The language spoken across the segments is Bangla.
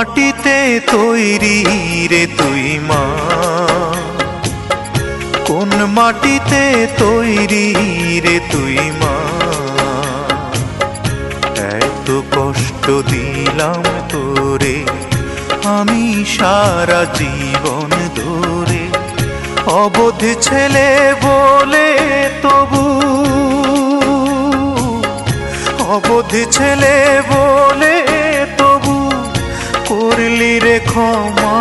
মাটিতে তৈরি রে তুই মা, কোন মাটিতে তৈরি রে তুই মা। এত কষ্ট দিলাম তোরে আমি সারা জীবন ধরে, অবোধ ছেলে বলে তবু, অবোধ ছেলে বলে তবু করলি রে ক্ষমা।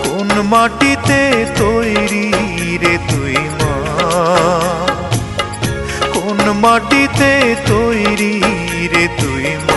কোন মাটিতে তৈরি রে তুই মা, কোন মাটিতে তৈরি রে তুই মা।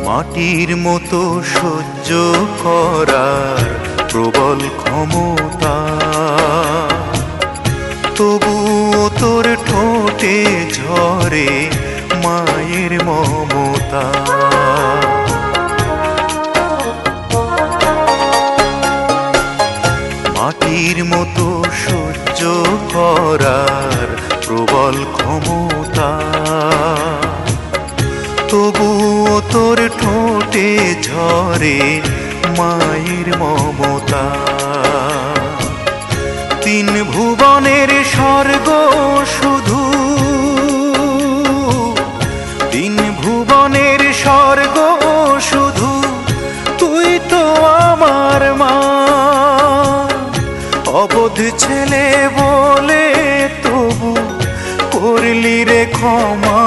মাটির মতো সহ্য করার প্রবল ক্ষমতা, তবুও তোর ঠোঁটে ঝরে মায়ের মমতা। মাটির মতো সহ্য করার প্রবল ক্ষমতা, তবুও তোর ঠোঁটে ঝরে মায়ের মমতা। তিন ভুবনের স্বর্গ শুধু, তিন ভুবনের স্বর্গ শুধু তুই তো আমার মা। অবোধ ছেলে বলে তবু করলি রে ক্ষমা।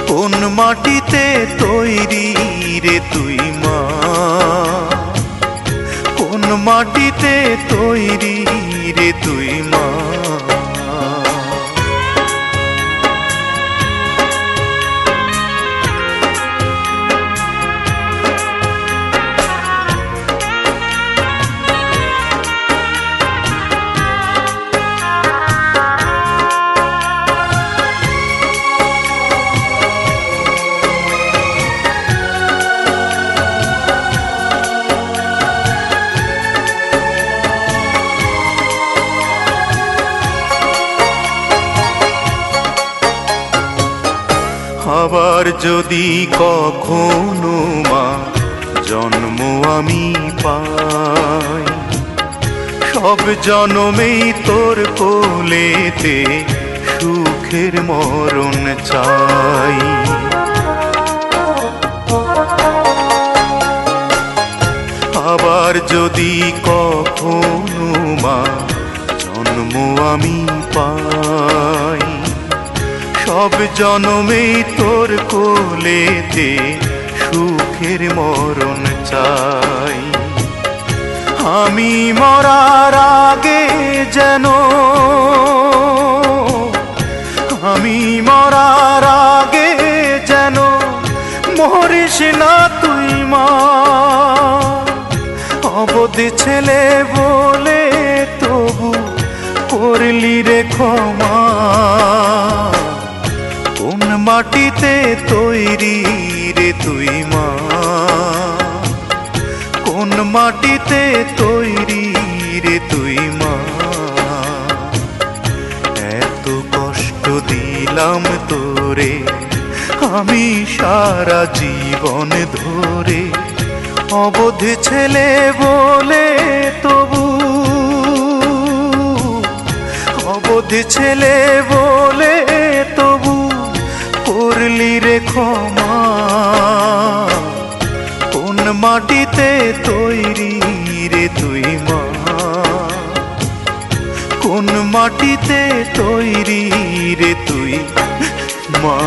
কোন মাটিতে তৈরি রে তুই মা, কোন মাটিতে তৈরি রে তুই মা। আবার যদি কখনো মা জন্ম আমি পাই, সব জন্মেই তোর কোলেতে সুখের মরণ চাই। আবার যদি কখনো মা জন্ম আমি পাই, সব জনমেই তোর কোলেতে সুখের মরণ চাই। আমি মরার আগে যেন, আমি মরার আগে যেন মরিস না তুই মা। অবোধ ছেলে বলে তবু করলি রে ক্ষমা। কোন মাটিতে তৈরি রে তুই মা, কোন মাটিতে তৈরি রে তুই মা। এত কষ্ট দিলাম তোরে আমি সারা জীবন ধরে, অবোধ ছেলে বলে তবু, অবোধ ছেলে বলে তবু করলি রে ক্ষমা। কোন মাটিতে তৈরি রে তুই মা, কোন মাটিতে তৈরি রে তুই মা।